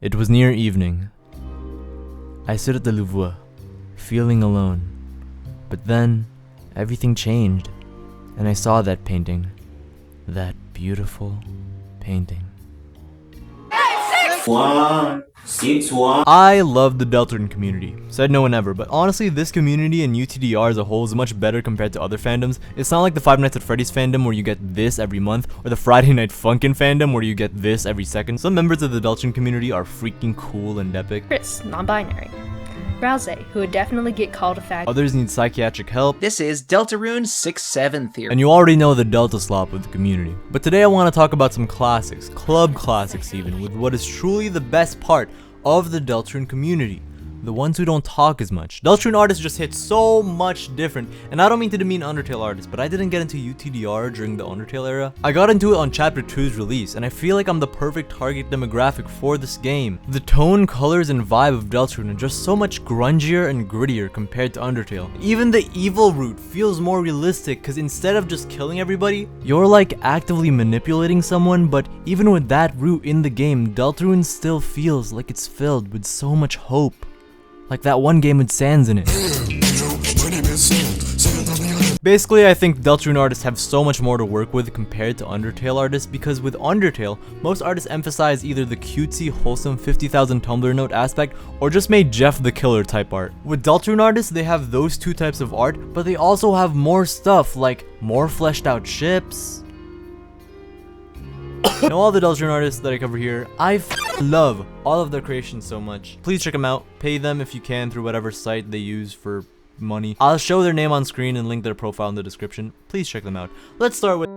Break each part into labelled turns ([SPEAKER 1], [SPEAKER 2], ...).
[SPEAKER 1] It was near evening. I stood at the Louvre, feeling alone. But then, everything changed, and I saw that painting. That beautiful painting. I love the Deltarune community. Said no one ever, but honestly, this community and UTDR as a whole is much better compared to other fandoms. It's not like the Five Nights at Freddy's fandom where you get this every month, or the Friday Night Funkin' fandom where you get this every second. Some members of the Deltarune community are freaking cool and epic.
[SPEAKER 2] Chris, non-binary. Browse, who would definitely get called a fag.
[SPEAKER 1] Others need psychiatric help.
[SPEAKER 3] This is Deltarune 67 Theory.
[SPEAKER 1] And you already know the Delta slop of the community. But today I want to talk about some classics, club classics even, with what is truly the best part of the Deltarune community. The ones who don't talk as much. Deltarune Artists just hit so much different, and I don't mean to demean Undertale artists, but I didn't get into UTDR during the Undertale era. I got into it on Chapter 2's release, and I feel like I'm the perfect target demographic for this game. The tone, colors, and vibe of Deltarune are just so much grungier and grittier compared to Undertale. Even the evil route feels more realistic, because instead of just killing everybody, you're like actively manipulating someone, but even with that route in the game, Deltarune still feels like it's filled with so much hope. Like that one game with Sans in it. Basically, I think Deltarune artists have so much more to work with compared to Undertale artists, because with Undertale, most artists emphasize either the cutesy, wholesome 50,000 Tumblr note aspect, or just made Jeff the Killer type art. With Deltarune artists, they have those two types of art, but they also have more stuff, like more fleshed out ships. You know, all the Deltarune artists that I cover here, I love all of their creations so much. Please check them out. Pay them if you can through whatever site they use for money. I'll show their name on screen and link their profile in the description. Please check them out. Let's start with...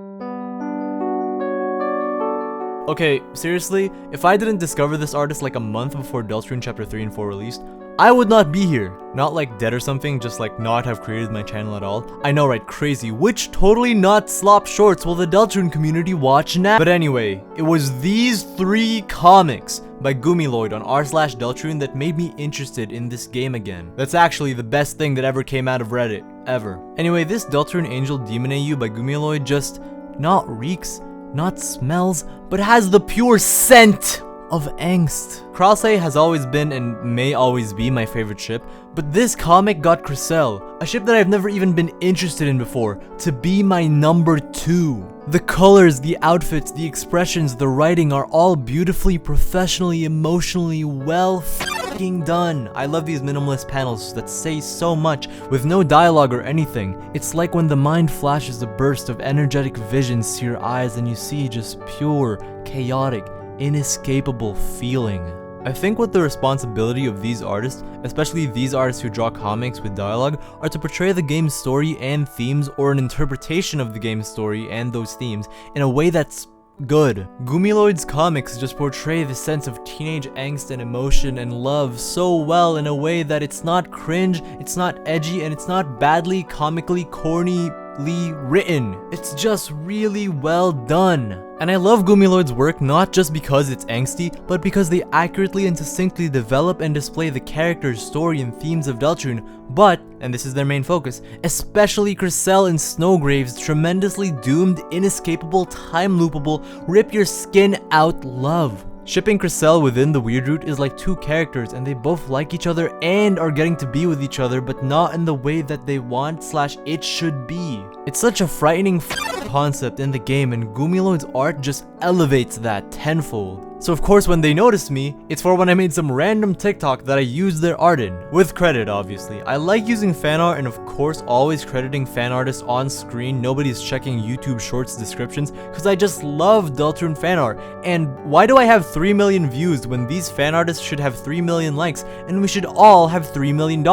[SPEAKER 1] Okay, seriously, if I didn't discover this artist like a month before Deltarune Chapter 3 and 4 released, I would not be here. Not like dead or something, just like not have created my channel at all. I know, right? Crazy. Which totally not slop shorts will the Deltarune community watch now? But anyway, it was these 3 comics by Goomyloid on r/Deltarune that made me interested in this game again. That's actually the best thing that ever came out of Reddit. Ever. Anyway, this Deltarune Angel Demon AU by Goomyloid just not reeks, not smells, but has the pure scent of angst. Krissy has always been and may always be my favorite ship, but this comic got Krissy, a ship that I've never even been interested in before, to be my number 2. The colors, the outfits, the expressions, the writing are all beautifully, professionally, emotionally well f***ing done. I love these minimalist panels that say so much with no dialogue or anything. It's like when the mind flashes a burst of energetic visions to your eyes and you see just pure, chaotic, inescapable feeling. I think what the responsibility of these artists, especially these artists who draw comics with dialogue, are to portray the game's story and themes, or an interpretation of the game's story and those themes, in a way that's good. Goomyloid's comics just portray the sense of teenage angst and emotion and love so well in a way that it's not cringe, it's not edgy, and it's not badly, comically, corny written. It's just really well done. And I love Goomyloid's work not just because it's angsty, but because they accurately and succinctly develop and display the characters, story, and themes of Deltarune, but, and this is their main focus, especially Krissy and Snowgrave's tremendously doomed, inescapable, time-loopable, rip-your-skin-out love. Shipping Krissy within the weird route is like 2 characters, and they both like each other and are getting to be with each other, but not in the way that they want/it should be. It's such a frightening concept in the game, and Goomyloid's art just elevates that tenfold. So of course when they noticed me, it's for when I made some random TikTok that I used their art in. With credit, obviously. I like using fan art and of course always crediting fan artists on screen. Nobody's checking YouTube Shorts descriptions because I just love Deltarune fan art. And why do I have 3 million views when these fan artists should have 3 million likes and we should all have $3 million?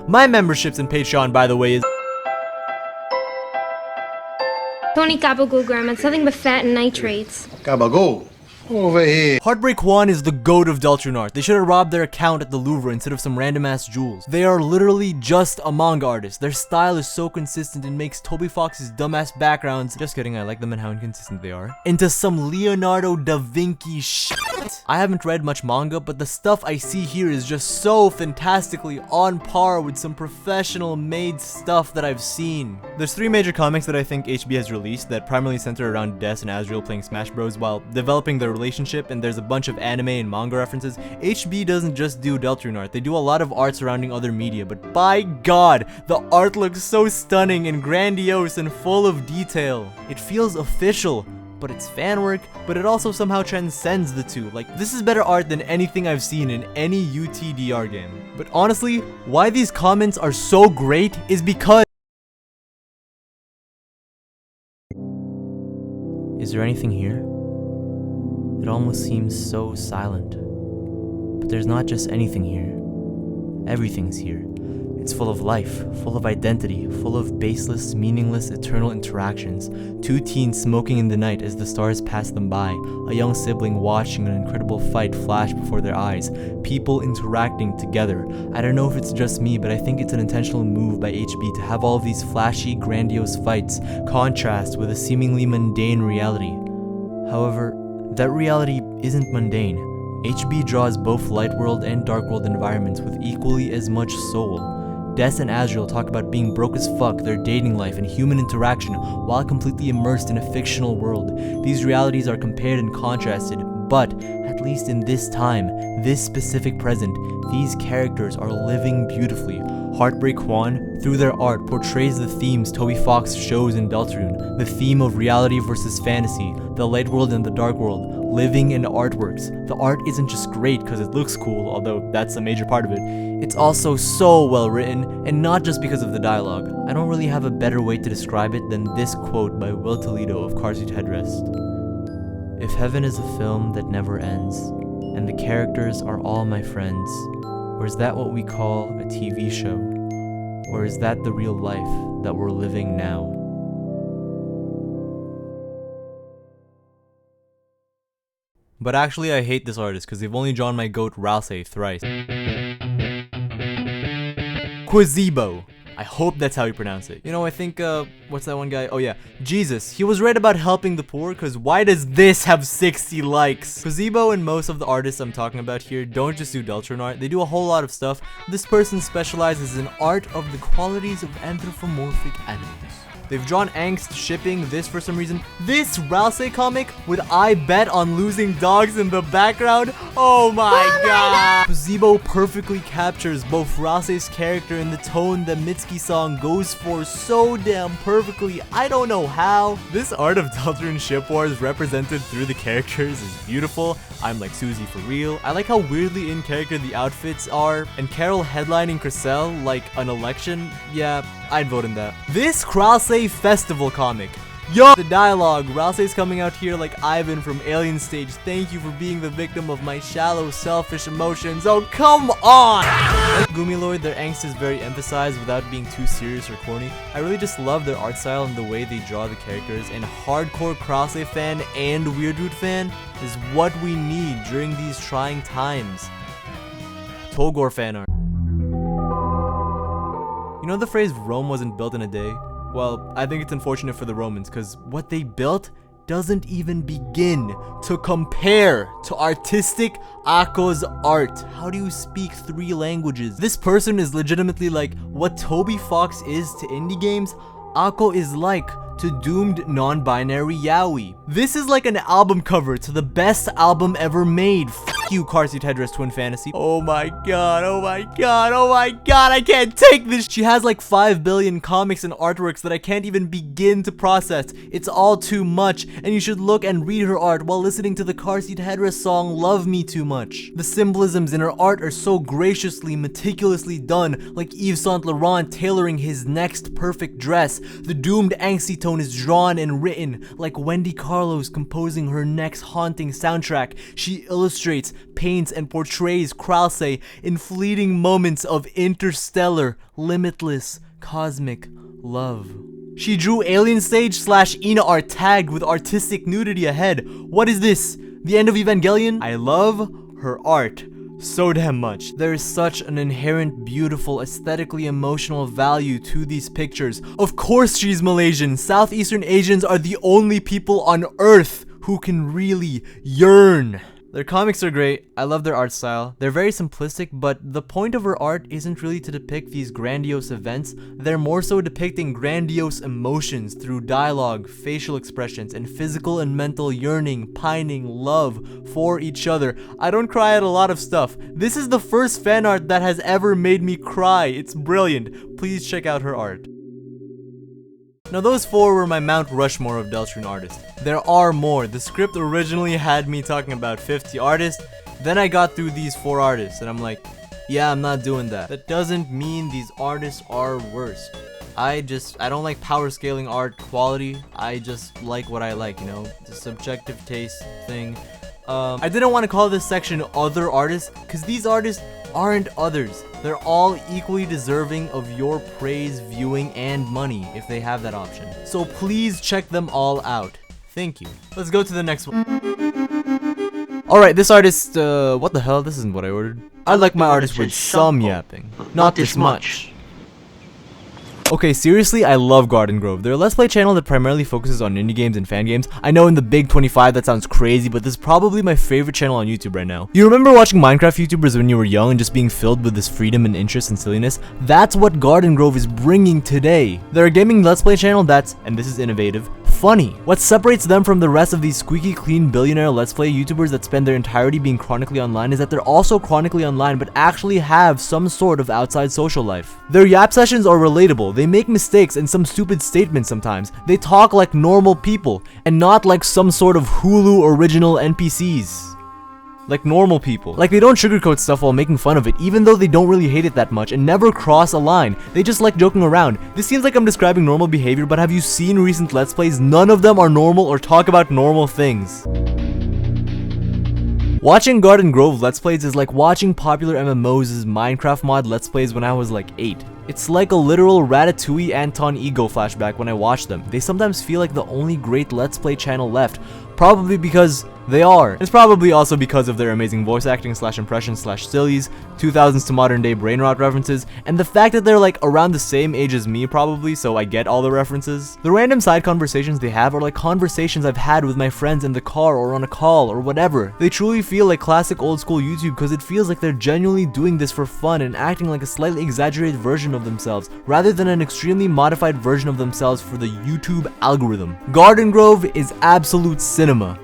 [SPEAKER 1] My memberships and Patreon, by the way, is
[SPEAKER 4] Tony Gabagool, Grandma. It's nothing but fat and nitrates.
[SPEAKER 5] Gabagool. Over here.
[SPEAKER 1] Heartbreak Juan is the goat of Deltarune art. They should have robbed their account at the Louvre instead of some random ass jewels. They are literally just a manga artist. Their style is so consistent and makes Toby Fox's dumbass backgrounds, just kidding, I like them and how inconsistent they are, into some Leonardo da Vinci shit. what? I haven't read much manga, but the stuff I see here is just so fantastically on par with some professional made stuff that I've seen. There's 3 major comics that I think HB has released that primarily center around Des and Asriel playing Smash Bros while developing their relationship, and there's a bunch of anime and manga references. HB doesn't just do Deltarune art, they do a lot of art surrounding other media, but by God, the art looks so stunning and grandiose and full of detail. It feels official, but it's fan work, but it also somehow transcends the two. Like, this is better art than anything I've seen in any UTDR game. But honestly, why these comments are so great is because... Is there anything here? It almost seems so silent. But there's not just anything here. Everything's here. It's full of life, full of identity, full of baseless, meaningless, eternal interactions. 2 teens smoking in the night as the stars pass them by. A young sibling watching an incredible fight flash before their eyes. People interacting together. I don't know if it's just me, but I think it's an intentional move by HB to have all of these flashy, grandiose fights contrast with a seemingly mundane reality. However, that reality isn't mundane. HB draws both light world and dark world environments with equally as much soul. Des and Asriel talk about being broke as fuck, their dating life, and human interaction while completely immersed in a fictional world. These realities are compared and contrasted, but, at least in this time, this specific present, these characters are living beautifully. Heartbreak Juan, through their art, portrays the themes Toby Fox shows in Deltarune, the theme of reality versus fantasy, the light world and the dark world, living in artworks. The art isn't just great because it looks cool, although that's a major part of it. It's also so well written, and not just because of the dialogue. I don't really have a better way to describe it than this quote by Will Toledo of Car Seat Headrest. If heaven is a film that never ends, and the characters are all my friends, or is that what we call a TV show? Or is that the real life that we're living now? But actually I hate this artist because they've only drawn my goat Ralsei thrice. Qwizibo. I hope that's how you pronounce it. You know, I think, what's that one guy? Oh yeah, Jesus. He was right about helping the poor, because why does this have 60 likes? Qwizibo and most of the artists I'm talking about here don't just do Deltarune art, they do a whole lot of stuff. This person specializes in art of the qualities of anthropomorphic animals. They've drawn angst shipping this for some reason. This Ralsei comic with I bet on losing dogs in the background. Oh my god. Qwizibo perfectly captures both Ralsei's character and the tone that Mitsuki song goes for so damn perfectly. I don't know how. This art of Deltarune Ship Wars represented through the characters is beautiful. I'm like Susie for real. I like how weirdly in character the outfits are. And Carol headlining Crissy like an election. Yeah, I'd vote in that. This Ralsei Festival comic. Yo! The dialogue. Ralsei's coming out here like Ivan from Alien Stage. Thank you for being the victim of my shallow, selfish emotions. Oh, come on! Goomyloid, their angst is very emphasized without being too serious or corny. I really just love their art style and the way they draw the characters. And hardcore Ralsei fan and Weirdwood fan is what we need during these trying times. Togore Fanart. You know the phrase Rome wasn't built in a day? Well, I think it's unfortunate for the Romans because what they built doesn't even begin to compare to artistic Ako's art. How do you speak 3 languages? This person is legitimately like what Toby Fox is to indie games, Ako is like to doomed non-binary yaoi. This is like an album cover to the best album ever made. F you, Car Seat Headrest Twin Fantasy. Oh my god, oh my god, oh my god, I can't take this. She has like 5 billion comics and artworks that I can't even begin to process. It's all too much, and you should look and read her art while listening to the Car Seat Headrest song Love Me Too Much. The symbolisms in her art are so graciously, meticulously done, like Yves Saint Laurent tailoring his next perfect dress. The doomed angsty tone is drawn and written like Wendy Carlos composing her next haunting soundtrack. She illustrates, paints, and portrays Ralsei in fleeting moments of interstellar, limitless, cosmic love. She drew Alien Stage / Ina art tagged with artistic nudity ahead. What is this? The end of Evangelion? I love her art so damn much. There is such an inherent beautiful, aesthetically emotional value to these pictures. Of course she's Malaysian. Southeastern Asians are the only people on earth who can really yearn. Their comics are great, I love their art style. They're very simplistic, but the point of her art isn't really to depict these grandiose events, they're more so depicting grandiose emotions through dialogue, facial expressions, and physical and mental yearning, pining, love for each other. I don't cry at a lot of stuff. This is the first fan art that has ever made me cry. It's brilliant. Please check out her art. Now those 4 were my Mount Rushmore of Deltarune artists. There are more. The script originally had me talking about 50 artists, then I got through these 4 artists and I'm like, yeah, I'm not doing that. That doesn't mean these artists are worse. I don't like power scaling art quality. I just like what I like, you know, the subjective taste thing. I didn't want to call this section other artists because these artists aren't others. They're all equally deserving of your praise, viewing, and money if they have that option. So please check them all out. Thank you. Let's go to the next one. Alright, this artist, what the hell? This isn't what I ordered. I like my artist with some yapping. Not this much. Okay, seriously, I love Garden Grove. They're a Let's Play channel that primarily focuses on indie games and fan games. I know in the big 25 that sounds crazy, but this is probably my favorite channel on YouTube right now. You remember watching Minecraft YouTubers when you were young and just being filled with this freedom and interest and silliness? That's what Garden Grove is bringing today. They're a gaming Let's Play channel that's, and this is innovative, funny. What separates them from the rest of these squeaky clean billionaire Let's Play YouTubers that spend their entirety being chronically online is that they're also chronically online but actually have some sort of outside social life. Their yap sessions are relatable. They make mistakes and some stupid statements sometimes. They talk like normal people and not like some sort of Hulu original NPCs. Like normal people. Like they don't sugarcoat stuff while making fun of it, even though they don't really hate it that much and never cross a line. They just like joking around. This seems like I'm describing normal behavior, but have you seen recent Let's Plays? None of them are normal or talk about normal things. Watching Garden Grove Let's Plays is like watching popular MMOs' Minecraft mod Let's Plays when I was like 8. It's like a literal Ratatouille Anton Ego flashback when I watch them. They sometimes feel like the only great Let's Play channel left, probably because they are. It's probably also because of their amazing voice acting / impressions / sillies, 2000s to modern day brain rot references, and the fact that they're like around the same age as me probably, so I get all the references. The random side conversations they have are like conversations I've had with my friends in the car or on a call or whatever. They truly feel like classic old school YouTube because it feels like they're genuinely doing this for fun and acting like a slightly exaggerated version of themselves, rather than an extremely modified version of themselves for the YouTube algorithm. Garden Grove is absolute cinema.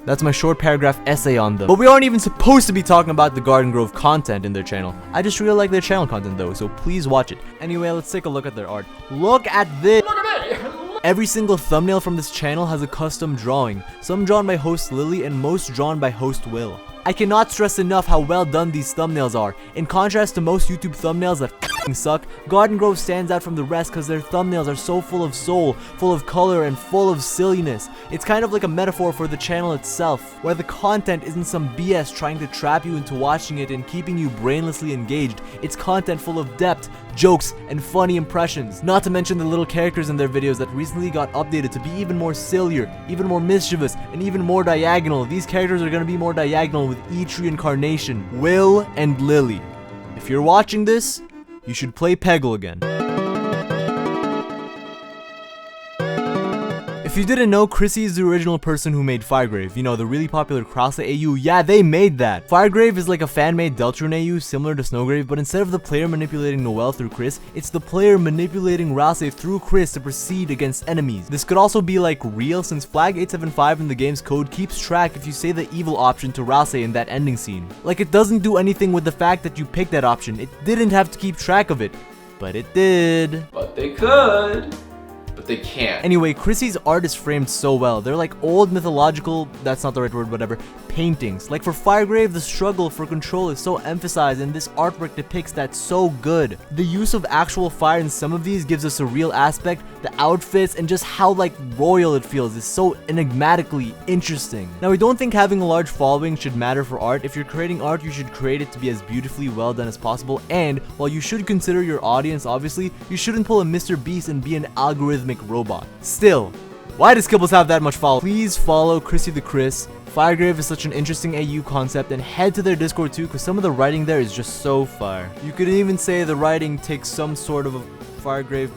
[SPEAKER 1] That's my short paragraph essay on them. But we aren't even supposed to be talking about the Garden Grove content in their channel. I just really like their channel content though, so please watch it. Anyway, let's take a look at their art. Look at this! Look at me! Every single thumbnail from this channel has a custom drawing, some drawn by host Lily and most drawn by host Will. I cannot stress enough how well done these thumbnails are. In contrast to most YouTube thumbnails that suck, Garden Grove stands out from the rest because their thumbnails are so full of soul, full of color, and full of silliness. It's kind of like a metaphor for the channel itself, where the content isn't some BS trying to trap you into watching it and keeping you brainlessly engaged. It's content full of depth, jokes, and funny impressions. Not to mention the little characters in their videos that recently got updated to be even more sillier, even more mischievous, and even more diagonal. These characters are going to be more diagonal with each reincarnation. Will and Lily. If you're watching this, you should play Peggle again. If you didn't know, Krissy is the original person who made Firegrave. You know, the really popular Crosslet AU. Yeah, they made that. Firegrave is like a fan-made Deltarune AU similar to Snowgrave, but instead of the player manipulating Noelle through Chris, it's the player manipulating Ralsei through Chris to proceed against enemies. This could also be like real, since flag 875 in the game's code keeps track if you say the evil option to Ralsei in that ending scene. Like, it doesn't do anything with the fact that you picked that option. It didn't have to keep track of it, but it did.
[SPEAKER 6] But they could. But they can't.
[SPEAKER 1] Anyway, Krissy's art is framed so well. They're like old mythological, that's not the right word, whatever, paintings. Like for Firegrave, the struggle for control is so emphasized and this artwork depicts that so good. The use of actual fire in some of these gives us a real aspect. The outfits and just how like royal it feels is so enigmatically interesting. Now, we don't think having a large following should matter for art. If you're creating art, you should create it to be as beautifully well done as possible. And while you should consider your audience, obviously, you shouldn't pull a Mr. Beast and be an algorithmic robot. Still, why does Kibbles have that much follow? Please follow Krissy the Chris. Firegrave is such an interesting AU concept, and head to their Discord too, because some of the writing there is just so fire. You could even say the writing takes some sort of a Firegrave.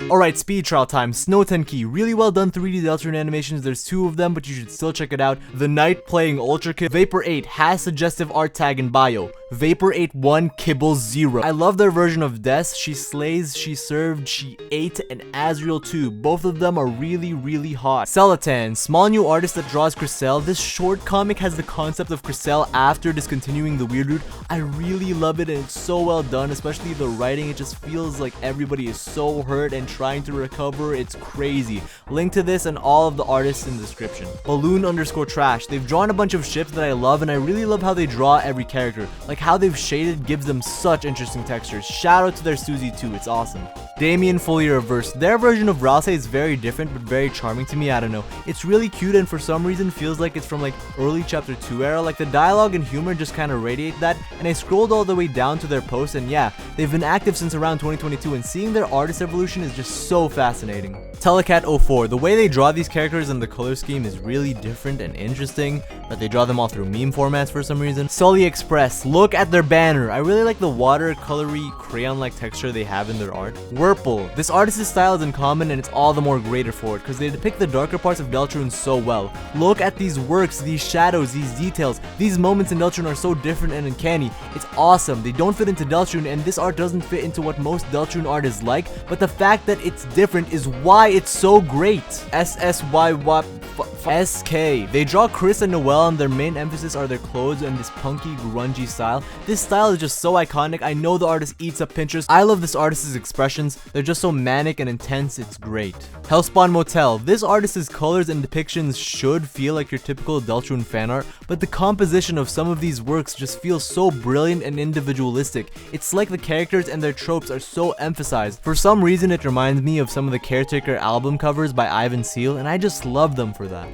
[SPEAKER 1] Alright, speed trial time. Snow Tenki. Really well done 3D Deltarune animations. There's 2 of them, but you should still check it out. The Knight playing Ultra Kid. Vapor 8 has suggestive art tag in bio. Vapor 8 1 Kibble 0. I love their version of Des. She slays, she served, she ate, and Azriel too. Both of them are really hot. Celatan, small new artist that draws Krissy. This short comic has the concept of Krissy after discontinuing the weird route. I really love it and it's so well done, especially the writing. It just feels like everybody is so hurt and trying to recover. It's crazy. Link to this and all of the artists in the description. Balloon_trash. They've drawn a bunch of ships that I love, and I really love how they draw every character. Like how they've shaded gives them such interesting textures. Shout out to their Suzy too, it's awesome. Damien fully reversed. Their version of Ralsei is very different but very charming to me. I don't know. It's really cute and for some reason feels like it's from like early chapter 2 era. Like the dialogue and humor just kind of radiate that, and I scrolled all the way down to their post, and yeah, they've been active since around 2022, and seeing their artist evolution is just so fascinating. Telecat 04. The way they draw these characters and the color scheme is really different and interesting, but they draw them all through meme formats for some reason. Sully Express. Look at their banner. I really like the watercolory crayon-like texture they have in their art. Whirlpool. This artist's style is uncommon and it's all the more greater for it because they depict the darker parts of Deltarune so well. Look at these works, these shadows, these details. These moments in Deltarune are so different and uncanny. It's awesome. They don't fit into Deltarune, and this art doesn't fit into what most Deltarune art is like, but the fact that it's different is why it's so great. SK. They draw Chris and Noelle, and their main emphasis are their clothes and this punky, grungy style. This style is just so iconic. I know the artist eats up Pinterest. I love this artist's expressions. They're just so manic and intense. It's great. Hellspawn Motel. This artist's colors and depictions should feel like your typical Deltarune fan art, but the composition of some of these works just feels so brilliant and individualistic. It's like the characters and their tropes are so emphasized. For some reason, it reminds me of some of the Caretaker album covers by Ivan Seal, and I just love them for that.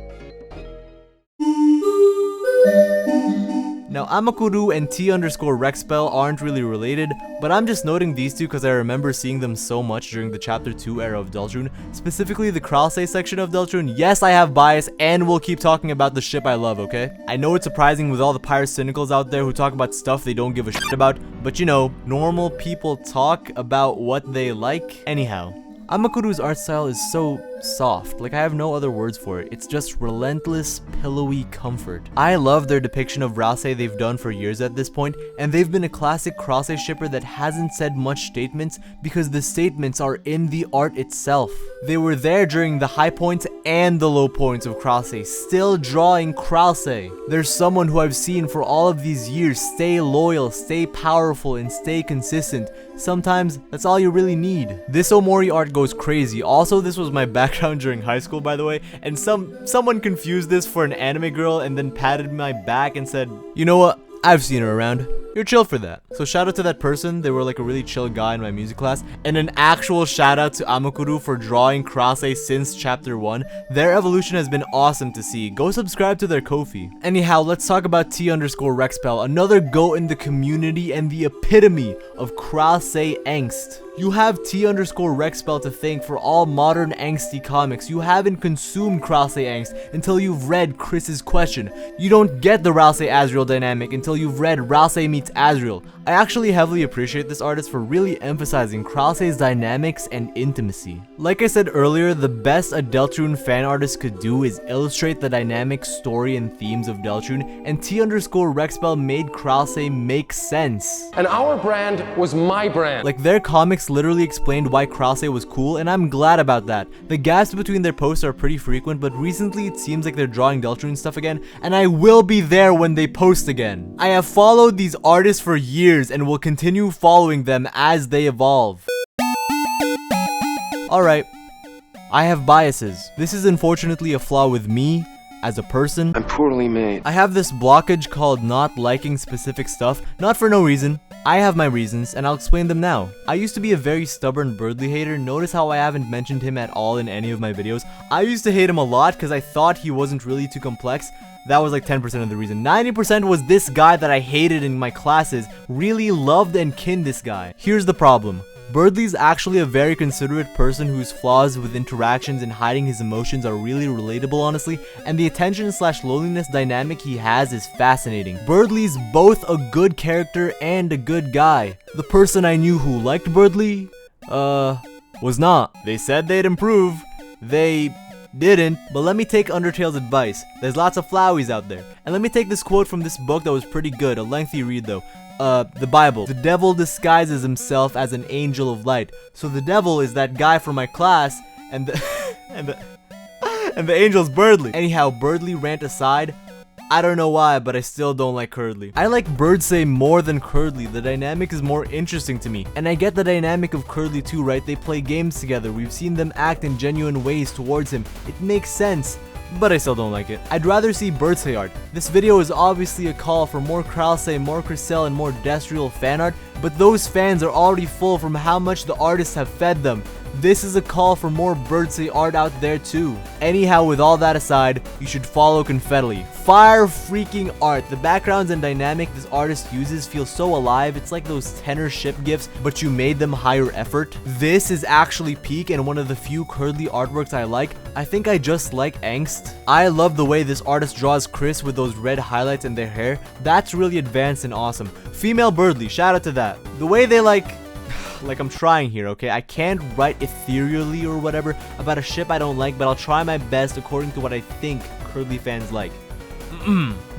[SPEAKER 1] Now, Aamakuruu and T_REXPEL aren't really related, but I'm just noting these two because I remember seeing them so much during the Chapter 2 era of Deltarune, specifically the Krause section of Deltarune. Yes, I have bias, and we'll keep talking about the ship I love, okay? I know it's surprising with all the pirate cynicals out there who talk about stuff they don't give a shit about, but you know, normal people talk about what they like. Anyhow, Aamakuruu's art style is so soft, like I have no other words for it. It's just relentless, pillowy comfort. I love their depiction of Ralsei they've done for years at this point, and they've been a classic Krause shipper that hasn't said much statements because the statements are in the art itself. They were there during the high points and the low points of Krause, still drawing Krause. There's someone who I've seen for all of these years stay loyal, stay powerful, and stay consistent. Sometimes that's all you really need. This Omori art goes crazy. Also, this was my background during high school, by the way, and someone confused this for an anime girl and then patted my back and said, "You know what? I've seen her around. You're chill for that." So shout out to that person. They were like a really chill guy in my music class. And an actual shout out to Aamakuruu for drawing Krause since chapter 1. Their evolution has been awesome to see. Go subscribe to their Ko-fi. Anyhow, let's talk about T_REXPEL, another GOAT in the community and the epitome of Krause angst. You have T_REXPEL to thank for all modern angsty comics. You haven't consumed Krause angst until you've read Chris's question. You don't get the Ralsei Azriel dynamic until you've read Ralsei meets Azriel. I actually heavily appreciate this artist for really emphasizing Krause's dynamics and intimacy. Like I said earlier, the best a Deltarune fan artist could do is illustrate the dynamic story and themes of Deltarune, and T_REXPEL made Krause make sense.
[SPEAKER 7] And our brand was my brand.
[SPEAKER 1] Like their comics literally explained why Krause was cool, and I'm glad about that. The gaps between their posts are pretty frequent, but recently it seems like they're drawing Deltarune stuff again, and I will be there when they post again. I have followed these artists for years and will continue following them as they evolve. Alright, I have biases. This is unfortunately a flaw with me as a person.
[SPEAKER 7] I'm poorly made.
[SPEAKER 1] I have this blockage called not liking specific stuff, not for no reason. I have my reasons, and I'll explain them now. I used to be a very stubborn Birdly hater. Notice how I haven't mentioned him at all in any of my videos. I used to hate him a lot because I thought he wasn't really too complex. That was like 10% of the reason. 90% was this guy that I hated in my classes. Really loved and kinned this guy. Here's the problem. Birdly's actually a very considerate person whose flaws with interactions and hiding his emotions are really relatable, honestly, and the attention/loneliness dynamic he has is fascinating. Birdly's both a good character and a good guy. The person I knew who liked Birdly, was not. They said they'd improve. They didn't. But let me take Undertale's advice. There's lots of flowies out there. And let me take this quote from this book that was pretty good. A lengthy read though. The Bible. The devil disguises himself as an angel of light. So the devil is that guy from my class, and the and the angel's Birdly. Anyhow, Birdly rant aside, I don't know why, but I still don't like Curdly. I like Birdsay more than Curdly. The dynamic is more interesting to me. And I get the dynamic of Curdly too, right? They play games together. We've seen them act in genuine ways towards him. It makes sense. But I still don't like it. I'd rather see Birdsay art. This video is obviously a call for more Krause, more Krissy, and more Destriel fan art, but those fans are already full from how much the artists have fed them. This is a call for more Birdsay art out there too. Anyhow, with all that aside, you should follow Confetilly. Fire freaking art. The backgrounds and dynamic this artist uses feel so alive. It's like those tenor ship gifs, but you made them higher effort. This is actually peak and one of the few Curdly artworks I like. I think I just like angst. I love the way this artist draws Chris with those red highlights in their hair. That's really advanced and awesome. Female Birdly, shout out to that. The way they like I'm trying here, okay? I can't write ethereally or whatever about a ship I don't like, but I'll try my best according to what I think Curdly fans like.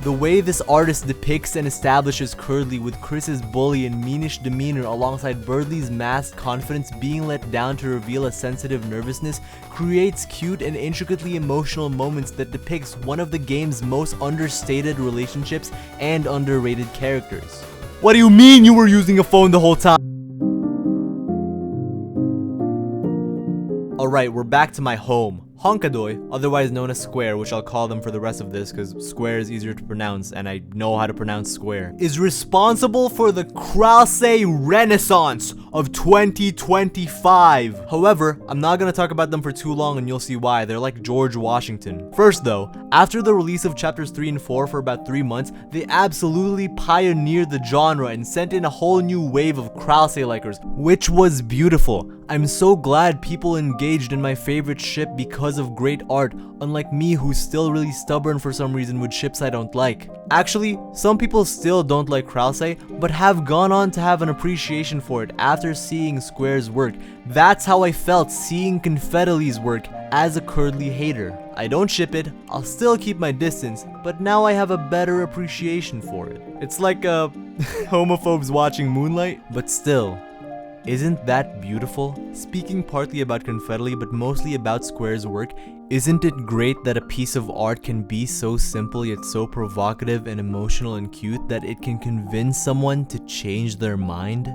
[SPEAKER 1] The way this artist depicts and establishes Curdly with Chris's bully and meanish demeanor alongside Birdly's masked confidence being let down to reveal a sensitive nervousness creates cute and intricately emotional moments that depicts one of the game's most understated relationships and underrated characters. What do you mean you were using a phone the whole time? Alright, we're back to my home. Honkadoi, otherwise known as Square, which I'll call them for the rest of this because Square is easier to pronounce and I know how to pronounce Square, is responsible for the Krause Renaissance of 2025. However, I'm not going to talk about them for too long and you'll see why. They're like George Washington. First though, after the release of chapters 3 and 4 for about 3 months, they absolutely pioneered the genre and sent in a whole new wave of Krause likers, which was beautiful. I'm so glad people engaged in my favorite ship because of great art, unlike me who's still really stubborn for some reason with ships I don't like. Actually, some people still don't like Krause, but have gone on to have an appreciation for it after seeing Square's work. That's how I felt seeing Confetilly's work as a Curdly hater. I don't ship it, I'll still keep my distance, but now I have a better appreciation for it. It's like homophobes watching Moonlight, but still. Isn't that beautiful? Speaking partly about Confetilly but mostly about Square's work, isn't it great that a piece of art can be so simple yet so provocative and emotional and cute that it can convince someone to change their mind?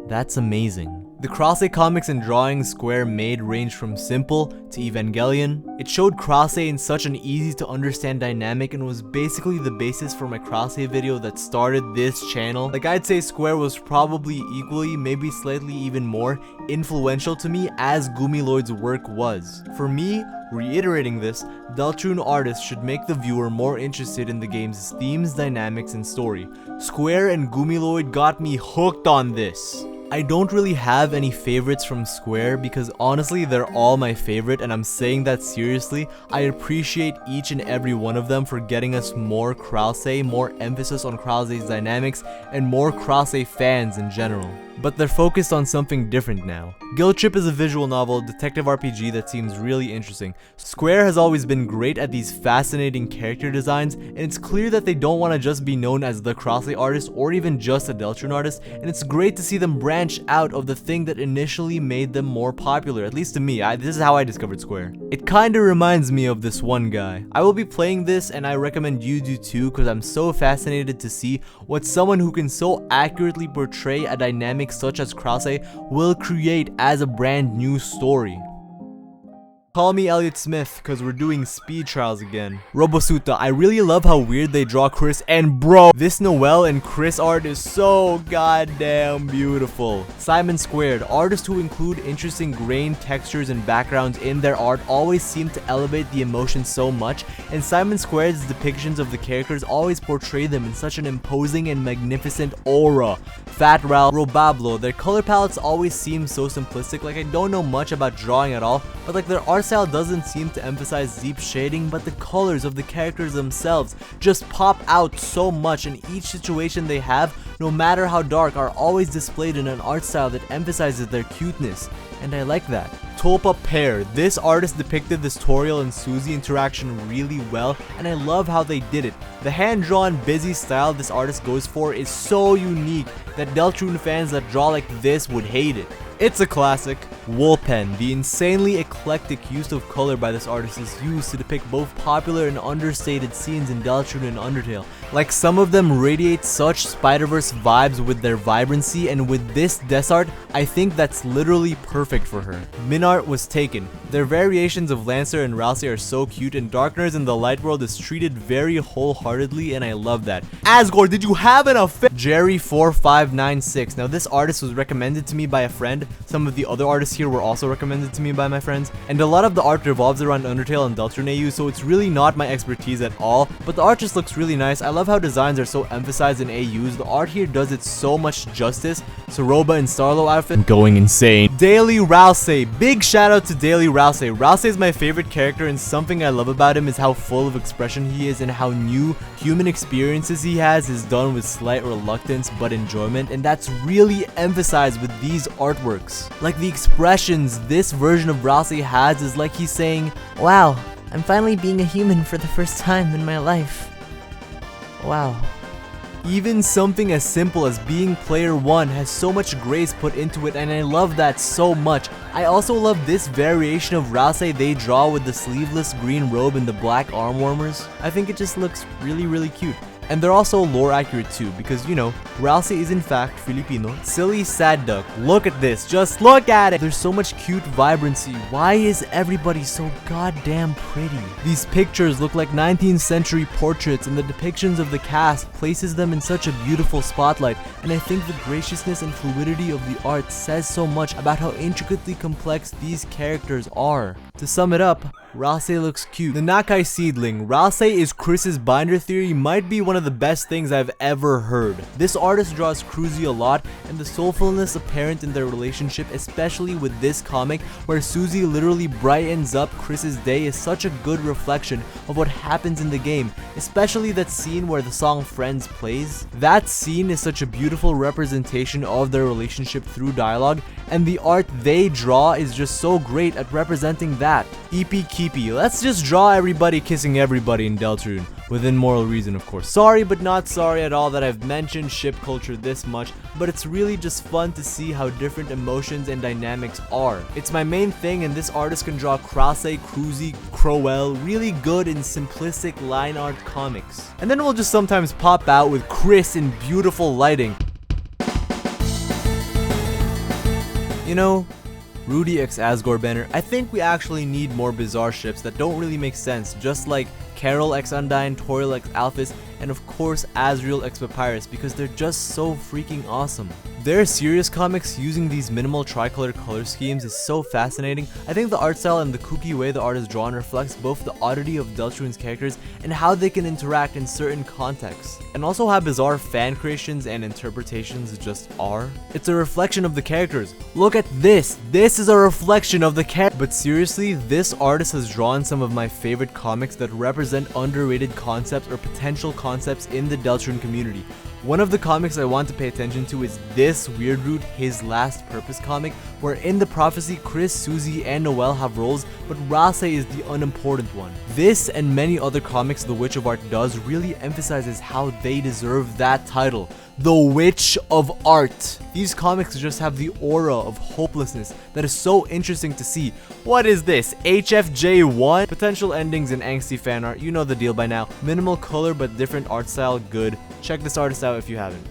[SPEAKER 1] That's amazing. The Krause comics and drawings Square made range from simple to Evangelion. It showed Krause in such an easy to understand dynamic and was basically the basis for my Krause video that started this channel. Like I'd say Square was probably equally, maybe slightly even more, influential to me as Goomyloid's work was. For me, reiterating this, Deltarune Artists should make the viewer more interested in the game's themes, dynamics, and story. Square and Goomyloid got me hooked on this. I don't really have any favorites from Square because honestly they're all my favorite and I'm saying that seriously. I appreciate each and every one of them for getting us more Krause, more emphasis on Krause's dynamics, and more Krause fans in general. But they're focused on something different now. Guild Trip is a visual novel, detective RPG that seems really interesting. Square has always been great at these fascinating character designs, and it's clear that they don't want to just be known as the Krause artist or even just a Deltarune artist, and it's great to see them branch out of the thing that initially made them more popular, at least to me. This is how I discovered Square. It kinda reminds me of this one guy. I will be playing this and I recommend you do too because I'm so fascinated to see what someone who can so accurately portray a dynamic such as Krause will create as a brand new story. Call me Elliot Smith, cause we're doing speed trials again. Robosuta, I really love how weird they draw Chris, and bro, this Noelle and Chris art is so goddamn beautiful. Simon Squared, artists who include interesting grain, textures, and backgrounds in their art always seem to elevate the emotion so much, and Simon Squared's depictions of the characters always portray them in such an imposing and magnificent aura. Fat Ral, Robablo, their color palettes always seem so simplistic, like I don't know much about drawing at all, but like their art art style doesn't seem to emphasize deep shading, but the colors of the characters themselves just pop out so much, and each situation they have, no matter how dark, are always displayed in an art style that emphasizes their cuteness, and I like that. Tulpa Pear. This artist depicted this Toriel and Suzy interaction really well, and I love how they did it. The hand-drawn, busy style this artist goes for is so unique that Deltarune fans that draw like this would hate it. It's a classic. Woolpen. The insanely eclectic use of color by this artist is used to depict both popular and understated scenes in Deltarune and Undertale. Like, some of them radiate such Spider-Verse vibes with their vibrancy, and with this Desart, I think that's literally perfect for her. Minart was taken. Their variations of Lancer and Rousey are so cute, and Darkness in the Light World is treated very wholeheartedly, and I love that. Asgore, did you have an affair? Jerry4596. Now, this artist was recommended to me by a friend. Some of the other artists here were also recommended to me by my friends, and a lot of the art revolves around Undertale and Deltarune AU, so it's really not my expertise at all, but the art just looks really nice. I love how designs are so emphasized in AUs. The art here does it so much justice. Soroba and Starlo outfit, going insane. Daily Rousey. Big shout out to Daily Rousey. Rousey is my favorite character, and something I love about him is how full of expression he is, and how new human experiences he has is done with slight reluctance but enjoyment, and that's really emphasized with these artworks. Like, the expressions this version of Rousey has is like he's saying, "Wow, I'm finally being a human for the first time in my life. Wow." Even something as simple as being player 1 has so much grace put into it, and I love that so much. I also love this variation of Rousey they draw with the sleeveless green robe and the black arm warmers. I think it just looks really cute. And they're also lore accurate too, because, you know, Rousey is in fact Filipino. Silly Sad Duck. Look at this. Just look at it. There's so much cute vibrancy. Why is everybody so goddamn pretty? These pictures look like 19th century portraits, and the depictions of the cast places them in such a beautiful spotlight, and I think the graciousness and fluidity of the art says so much about how intricately complex these characters are. To sum it up, Rousey looks cute. The Nakai Seedling. Rousey is Chris's binder theory might be one of the best things I've ever heard. This artist draws Krissy a lot, and the soulfulness apparent in their relationship, especially with this comic where Suzy literally brightens up Chris's day, is such a good reflection of what happens in the game, especially that scene where the song Friends plays. That scene is such a beautiful representation of their relationship through dialogue, and the art they draw is just so great at representing that. Eepy Keepy. Let's just draw everybody kissing everybody in Deltarune, within moral reason, of course. Sorry but not sorry at all that I've mentioned ship culture this much, but it's really just fun to see how different emotions and dynamics are. It's my main thing, and this artist can draw Krase, Krusy, Crowell really good in simplistic line art comics. And then we'll just sometimes pop out with Chris in beautiful lighting. You know, Rudy x Asgore banner, I think we actually need more bizarre ships that don't really make sense, just like Carol x Undyne, Toriel x Alphys, and of course Azrael x Papyrus, because they're just so freaking awesome. Their serious comics using these minimal tricolor color schemes is so fascinating. I think the art style and the kooky way the art is drawn reflects both the oddity of Deltarune's characters and how they can interact in certain contexts, and also how bizarre fan creations and interpretations just are. It's a reflection of the characters. Look at this. This is a reflection of the character. But seriously, this artist has drawn some of my favorite comics that represent underrated concepts or potential concepts in the Deltarune community. One of the comics I want to pay attention to is this Weird Root His Last Purpose comic, where in the prophecy Chris, Suzy, and Noelle have roles, but Rousey is the unimportant one. This and many other comics The Witch of Art does really emphasizes how they deserve that title. The Witch of Art. These comics just have the aura of hopelessness that is so interesting to see. What is this? HFJ1? Potential endings and angsty fan art, you know the deal by now. Minimal color but different art style, good. Check this artist out if you haven't.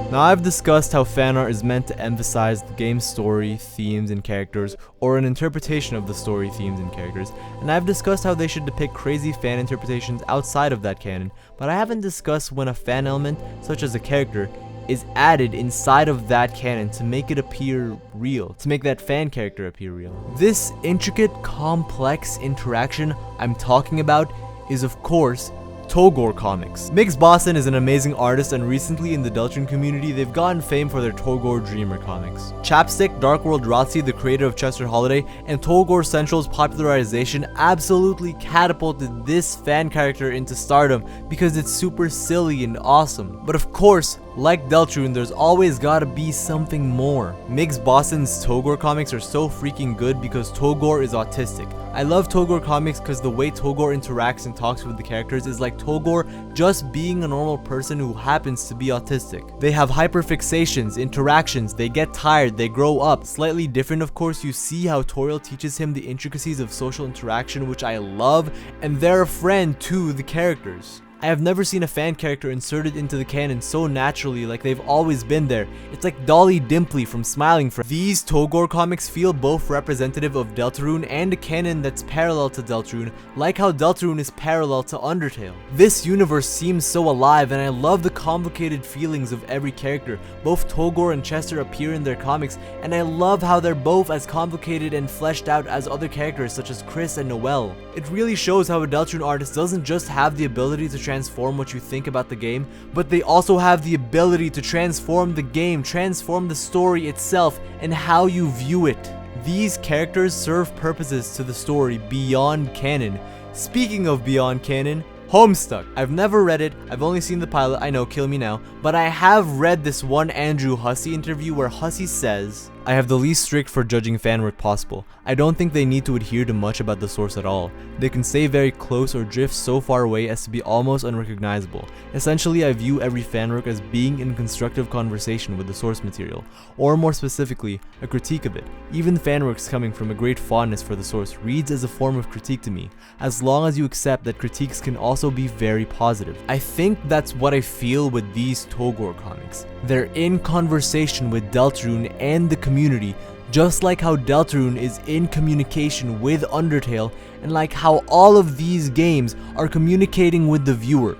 [SPEAKER 1] Now, I've discussed how fan art is meant to emphasize the game's story, themes, and characters, or an interpretation of the story, themes, and characters, and I've discussed how they should depict crazy fan interpretations outside of that canon, but I haven't discussed when a fan element, such as a character, is added inside of that canon to make it appear real, to make that fan character appear real. This intricate, complex interaction I'm talking about is, of course, Togore Comics. Miggs is an amazing artist, and recently in the Deltarune community, they've gotten fame for their Togore Dreamer comics. Chapstick, Dark World Rotzi, the creator of Chester Holiday, and Togore Central's popularization absolutely catapulted this fan character into stardom because it's super silly and awesome. But of course, like Deltarune, there's always gotta be something more. Miggs Togore comics are so freaking good because Togore is autistic. I love Togore comics because the way Togore interacts and talks with the characters is like Togore just being a normal person who happens to be autistic. They have hyperfixations, interactions, they get tired, they grow up. Slightly different, of course, you see how Toriel teaches him the intricacies of social interaction, which I love, and they're a friend to the characters. I have never seen a fan character inserted into the canon so naturally, like they've always been there. It's like Dolly Dimpley from Smiling Friends. These Togore comics feel both representative of Deltarune and a canon that's parallel to Deltarune, like how Deltarune is parallel to Undertale. This universe seems so alive, and I love the complicated feelings of every character. Both Togore and Chester appear in their comics, and I love how they're both as complicated and fleshed out as other characters such as Chris and Noelle. It really shows how a Deltarune artist doesn't just have the ability to transform what you think about the game, but they also have the ability to transform the game, transform the story itself, and how you view it. These characters serve purposes to the story beyond canon. Speaking of beyond canon, Homestuck. I've never read it, I've only seen the pilot, I know, kill me now, but I have read this one Andrew Hussey interview where Hussey says, "I have the least strict for judging fan work possible. I don't think they need to adhere to much about the source at all. They can stay very close or drift so far away as to be almost unrecognizable. Essentially, I view every fan work as being in constructive conversation with the source material, or more specifically, a critique of it. Even fan works coming from a great fondness for the source reads as a form of critique to me, as long as you accept that critiques can also be very positive." I think that's what I feel with these Togore comics. They're in conversation with Deltarune and the community, just like how Deltarune is in communication with Undertale, and like how all of these games are communicating with the viewer.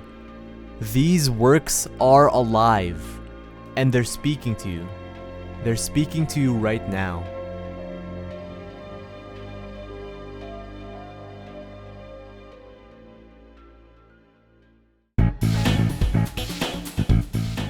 [SPEAKER 1] These works are alive, and they're speaking to you. They're speaking to you right now.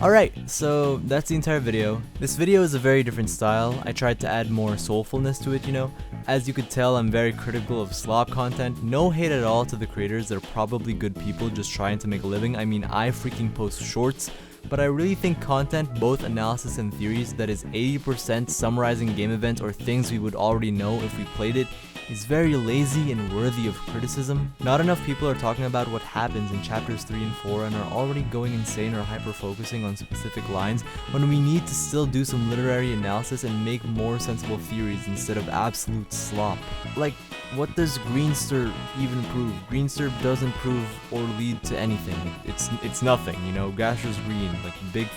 [SPEAKER 1] Alright, so that's the entire video. This video is a very different style. I tried to add more soulfulness to it, you know. As you could tell, I'm very critical of slop content. No hate at all to the creators, they're probably good people just trying to make a living. I mean, I freaking post shorts, but I really think content, both analysis and theories, that is 80% summarizing game events or things we would already know if we played it, is very lazy and worthy of criticism. Not enough people are talking about what happens in chapters 3 and 4 and are already going insane or hyper-focusing on specific lines when we need to still do some literary analysis and make more sensible theories instead of absolute slop. Like, what does Greenster even prove? Greenster doesn't prove or lead to anything. It's nothing, you know. Gasher's green, like big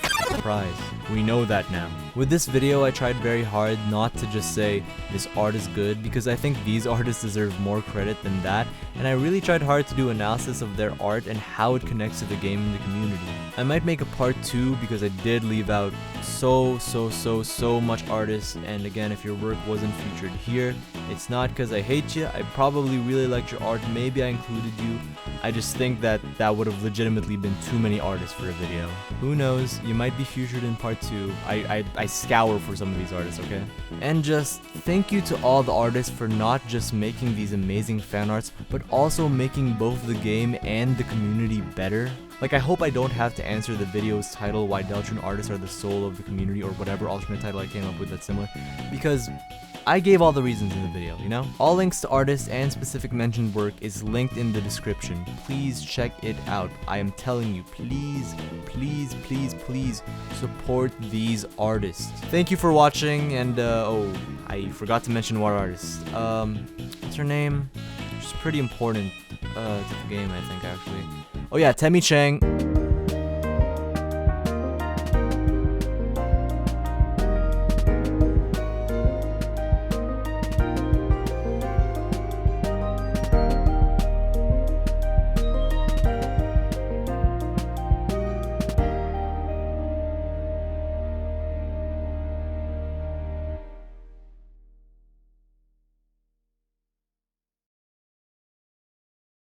[SPEAKER 1] prize. We know that now. With this video, I tried very hard not to just say this art is good, because I think these artists deserve more credit than that, and I really tried hard to do analysis of their art and how it connects to the game and the community. I might make a part 2 because I did leave out so much artists, and again, if your work wasn't featured here, it's not because I hate you. I probably really liked your art, maybe I included you. I just think that that would have legitimately been too many artists for a video. Who knows, you might be featured in part 2. I scour for some of these artists, okay? And just thank you to all the artists for not just making these amazing fan arts, but also making both the game and the community better. Like, I hope I don't have to answer the video's title, why Deltarune artists are the soul of the community, or whatever alternate title I came up with that's similar, because I gave all the reasons in the video, you know? All links to artists and specific mentioned work is linked in the description. Please check it out. I am telling you, please support these artists. Thank you for watching, and oh, I forgot to mention what artist. What's her name? She's pretty important to the game, I think, actually. Oh yeah, Temmie Chang.